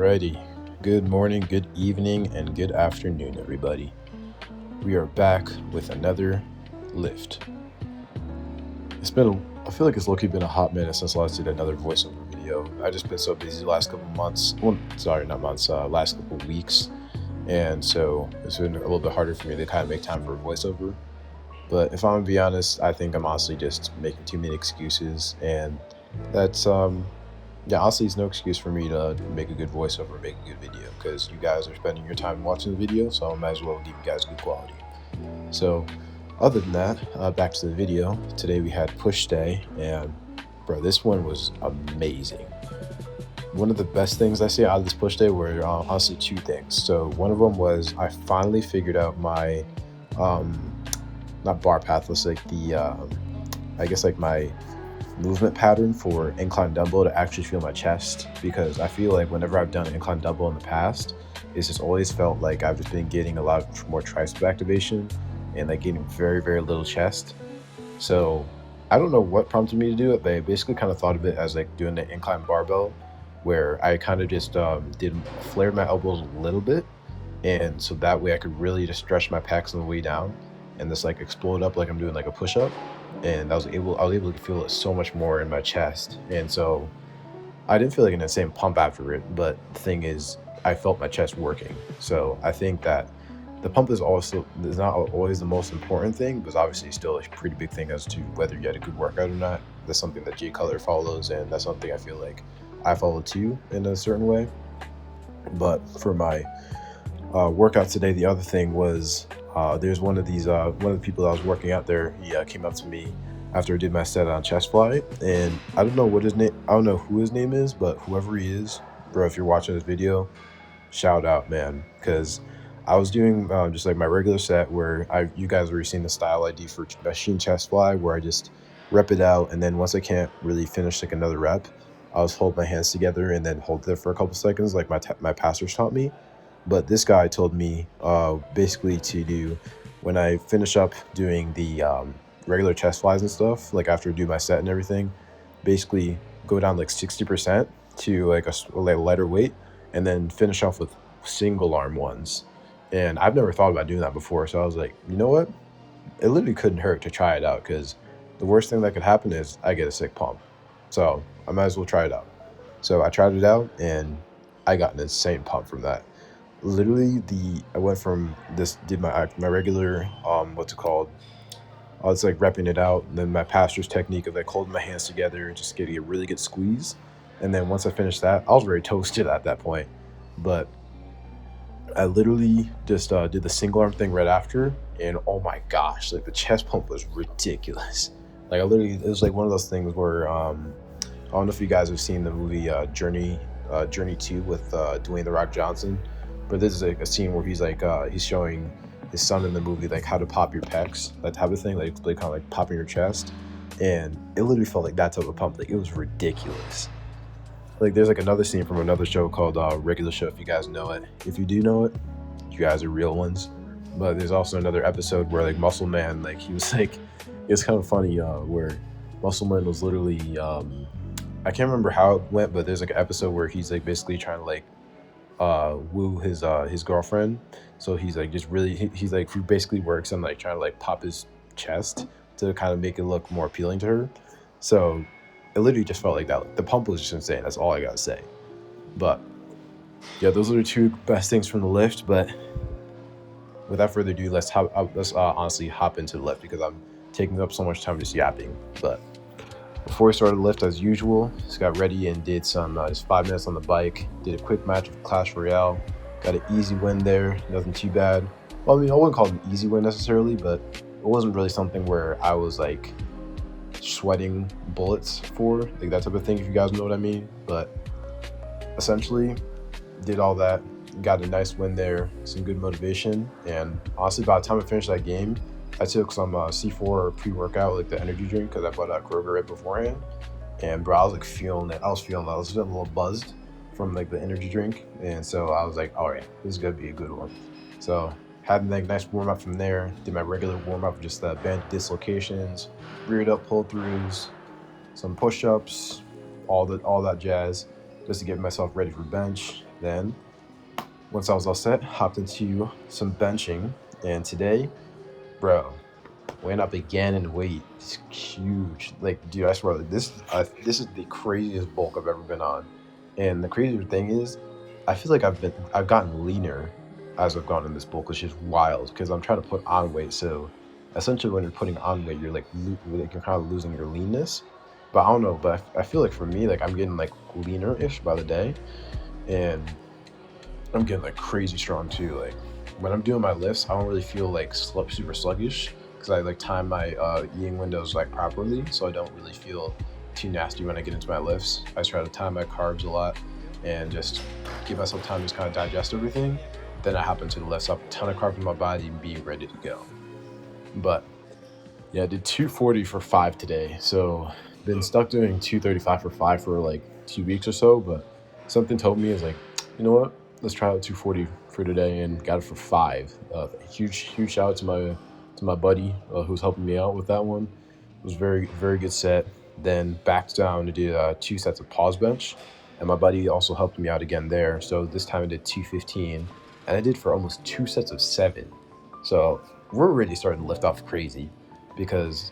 Alrighty. Good morning, good evening, and good afternoon, everybody. We are back with another lift. I feel like it's low-key been a hot minute since last did another voiceover video. I just been so busy the last couple months. Well, sorry, not months, last couple weeks. And so it's been a little bit harder for me to kind of make time for a voiceover. But if I'm gonna be honest, I think I'm honestly just making too many excuses, and that's honestly, it's no excuse for me to make a good voiceover, make a good video, because you guys are spending your time watching the video, so I might as well give you guys good quality. So, other than that, back to the video. Today we had push day, and bro, this one was amazing. One of the best things I see out of this push day were honestly two things. So one of them was I finally figured out my not bar path, let's like the I guess like my movement pattern for incline dumbbell to actually feel my chest, because I feel like whenever I've done incline dumbbell in the past, it's just always felt like I've just been getting a lot more tricep activation and like getting very, very little chest. So I don't know what prompted me to do it, but I basically kind of thought of it as like doing the incline barbell, where I kind of just flared my elbows a little bit, and so that way I could really just stretch my pecs on the way down and just like explode up like I'm doing like a push-up. And I was able to feel it so much more in my chest, and so I didn't feel like an insane pump after it. But the thing is, I felt my chest working. So I think that the pump is not always the most important thing, but obviously still a pretty big thing as to whether you had a good workout or not. That's something that Jay Cutler follows, and that's something I feel like I follow too in a certain way. But for my workout today, the other thing was there's one of the people that I was working out there. He came up to me after I did my set on chest fly, and I don't know who his name is, but whoever he is, bro, if you're watching this video, shout out, man, because I was doing just like my regular set where you guys already seen the style I do for machine chest fly, where I just rep it out, and then once I can't really finish like another rep, I'll just hold my hands together and then hold it for a couple seconds, like my pastors taught me. But this guy told me basically to do, when I finish up doing the regular chest flies and stuff, like after I do my set and everything, basically go down like 60% to like a lighter weight, and then finish off with single arm ones. And I've never thought about doing that before, so I was like, you know what? It literally couldn't hurt to try it out, because the worst thing that could happen is I get a sick pump. So I might as well try it out. So I tried it out, and I got an insane pump from that. Literally, I went from did my regular what's it called? I was like repping it out, and then my pastor's technique of like holding my hands together and just getting a really good squeeze. And then once I finished that, I was very toasted at that point. But I literally just did the single arm thing right after, and oh my gosh, like the chest pump was ridiculous. Like it was like one of those things where I don't know if you guys have seen the movie Journey 2 with Dwayne "The Rock" Johnson. But this is like a scene where he's like he's showing his son in the movie like how to pop your pecs, that type of thing, like kind of like popping your chest, and it literally felt like that type of pump. Like it was ridiculous. Like there's like another scene from another show called Regular Show, if you guys know it. If you do know it, you guys are real ones. But there's also another episode where like Muscle Man, like he was like, it's kind of funny where Muscle Man was literally I can't remember how it went, but there's like an episode where he's like basically trying to like woo his girlfriend. So he's like just really he's like, he basically works on like trying to like pop his chest to kind of make it look more appealing to her. So it literally just felt like that. Like, the pump was just insane. That's all I gotta say. But yeah, those are the two best things from the lift. But without further ado, let's honestly hop into the lift, because I'm taking up so much time just yapping. But before we started the lift, as usual, just got ready and did some just 5 minutes on the bike. Did a quick match of Clash Royale. Got an easy win there, nothing too bad. Well, I mean, I wouldn't call it an easy win necessarily, but it wasn't really something where I was like sweating bullets for, like that type of thing, if you guys know what I mean. But essentially, did all that, got a nice win there, some good motivation, and honestly, by the time I finished that game, I took some C4 pre-workout, like the energy drink, because I bought at Kroger right beforehand. And bro, I was like feeling it. I was feeling a little buzzed from like the energy drink. And so I was like, all right, this is going to be a good one. So had like nice warm up from there. Did my regular warm up, just the band dislocations, reared up pull throughs, some push-ups, all that jazz, just to get myself ready for bench. Then, once I was all set, hopped into some benching. And today, bro, went up again in weight. It's huge. Like, dude, I swear, like, this is the craziest bulk I've ever been on. And the crazier thing is, I feel like I've gotten leaner as I've gone in this bulk, which is wild because I'm trying to put on weight. So essentially, when you're putting on weight, you're you're kind of losing your leanness. But I don't know. But I feel like for me, like I'm getting like leaner-ish by the day, and I'm getting like crazy strong too. Like when I'm doing my lifts, I don't really feel like super sluggish because I like time my eating windows like properly, so I don't really feel too nasty when I get into my lifts. I try to time my carbs a lot and just give myself time to just kind of digest everything. Then I hop into the lifts, up a ton of carbs in my body and be ready to go. But yeah, I did 240 for 5 today. So been stuck doing 235 for 5 for like 2 weeks or so, but something told me is like, you know what? Let's try out 240 for today and got it for 5. Huge shout out to my buddy who's helping me out with that one. It was very good set. Then backed down to do 2 sets of pause bench, and my buddy also helped me out again there. So this time I did 215, and I did for almost 2 sets of 7. So we're already starting to lift off crazy because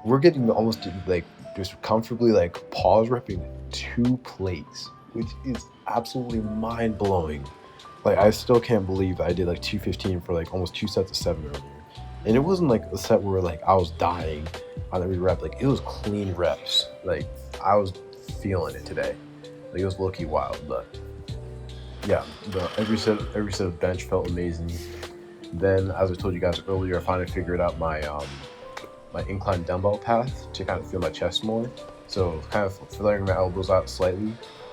we're getting almost like just comfortably like pause repping 2 plates, which is absolutely mind blowing. Like I still can't believe that I did like 215 for like almost 2 sets of 7 earlier. And it wasn't like a set where like I was dying on every rep. Like it was clean reps. Like I was feeling it today. Like it was low key wild, but yeah, every set of bench felt amazing. Then, as I told you guys earlier, I finally figured out my incline dumbbell path to kind of feel my chest more. So kind of flaring my elbows out slightly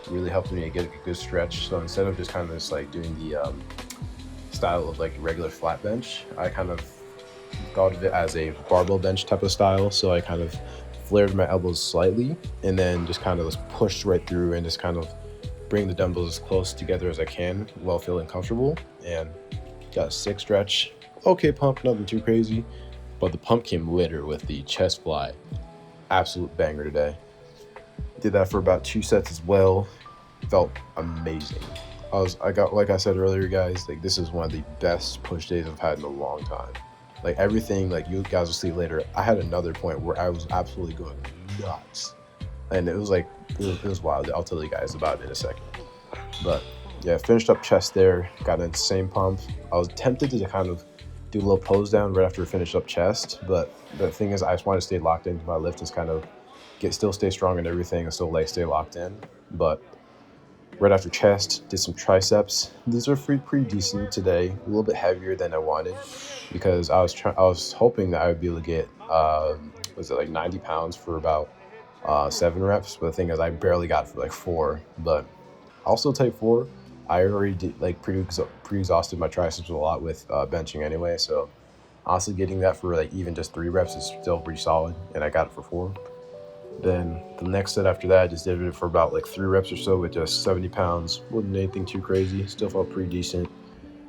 really helped me to get a good stretch. So instead of just kind of just like doing the style of like regular flat bench, I kind of thought of it as a barbell bench type of style. So I kind of flared my elbows slightly and then just kind of just pushed right through and just kind of bring the dumbbells as close together as I can while feeling comfortable, and got a sick stretch. Okay pump, nothing too crazy, but the pump came later with the chest fly. Absolute banger today. Did that for about 2 sets as well. Felt amazing. I got, like I said earlier, guys, like this is one of the best push days I've had in a long time. Like everything, like you guys will see later, I had another point where I was absolutely going nuts. And it was like, it was wild. I'll tell you guys about it in a second. But yeah, finished up chest there, got an insane pump. I was tempted to kind of do a little pose down right after I finished up chest, but the thing is I just wanted to stay locked into my lift and kind of still stay strong and everything and still like stay locked in. But right after chest, did some triceps. These are pretty decent today, a little bit heavier than I wanted because I was hoping that I would be able to get, was it like 90 pounds for about 7 reps, but the thing is I barely got for like 4, but I'll still take 4. I already did like pre-exhausted my triceps a lot with benching anyway, so honestly getting that for like even just 3 reps is still pretty solid, and I got it for 4. Then the next set after that, I just did it for about like 3 reps or so with just 70 pounds. Wasn't anything too crazy, still felt pretty decent.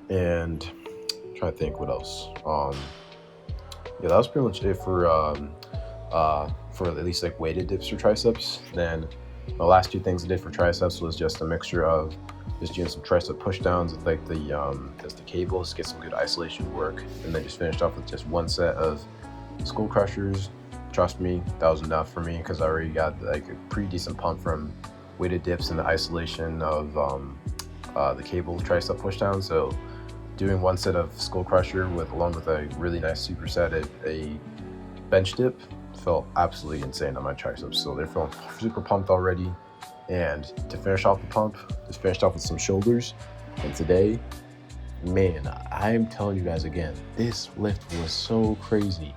And I'm trying to think what else. Yeah, that was pretty much it for at least like weighted dips for triceps. Then the last 2 things I did for triceps was just a mixture of just doing some tricep push downs with like just the cables, get some good isolation work, and then just finished off with just 1 set of skull crushers. Trust me, that was enough for me because I already got like a pretty decent pump from weighted dips and the isolation of the cable tricep push down. So doing 1 set of skull crusher along with a really nice superset at a bench dip felt absolutely insane on my triceps. So they're feeling super pumped already. And to finish off the pump, just finished off with some shoulders. And today, man, I'm telling you guys again, this lift was so crazy.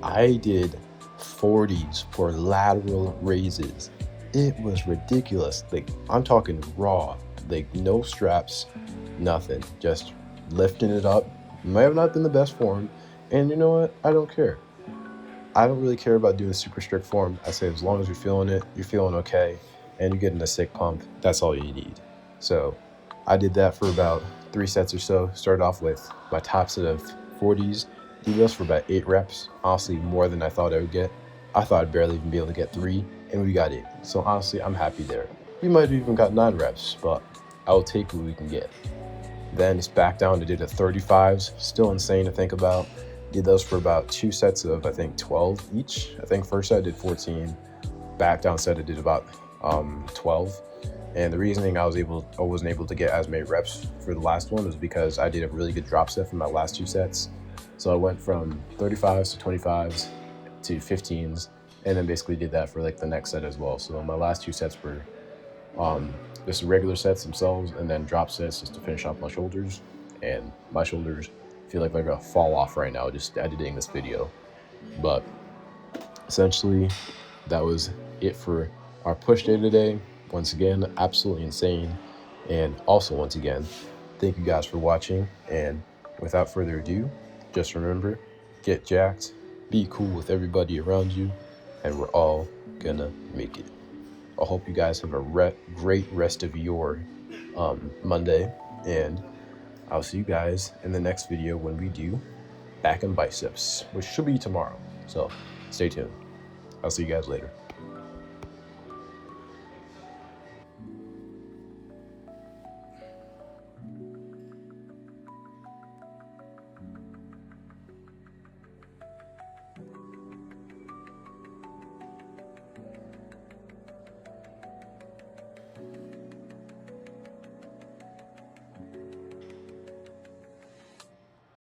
I did 40s for lateral raises. It was ridiculous. Like I'm talking raw, like no straps, nothing, just lifting it up. Might have not been the best form, and you know what? I don't care. I don't really care about doing super strict form. I say as long as you're feeling it, you're feeling okay, and you're getting a sick pump, that's all you need. So I did that for about 3 sets or so. Started off with my top set of 40s. Did those for about 8 reps. Honestly, more than I thought I would get. I thought I'd barely even be able to get 3, and we got 8. So honestly, I'm happy there. We might have even got 9 reps, but I'll take what we can get. Then it's back down to did the 35s, still insane to think about. Did those for about 2 sets of, I think, 12 each. I think first set I did 14, back down set I did about 12. And the reasoning I wasn't able to get as many reps for the last one was because I did a really good drop set for my last 2 sets. So I went from 35s to 25s to 15s, and then basically did that for like the next set as well. So my last 2 sets were just regular sets themselves, and then drop sets just to finish off my shoulders. And my shoulders feel like they're gonna fall off right now just editing this video. But essentially, that was it for our push day today. Once again, absolutely insane. And also, once again, thank you guys for watching. And without further ado, just remember, get jacked, be cool with everybody around you, and we're all gonna make it. I hope you guys have a great rest of your Monday, and I'll see you guys in the next video when we do back and biceps, which should be tomorrow. So stay tuned. I'll see you guys later.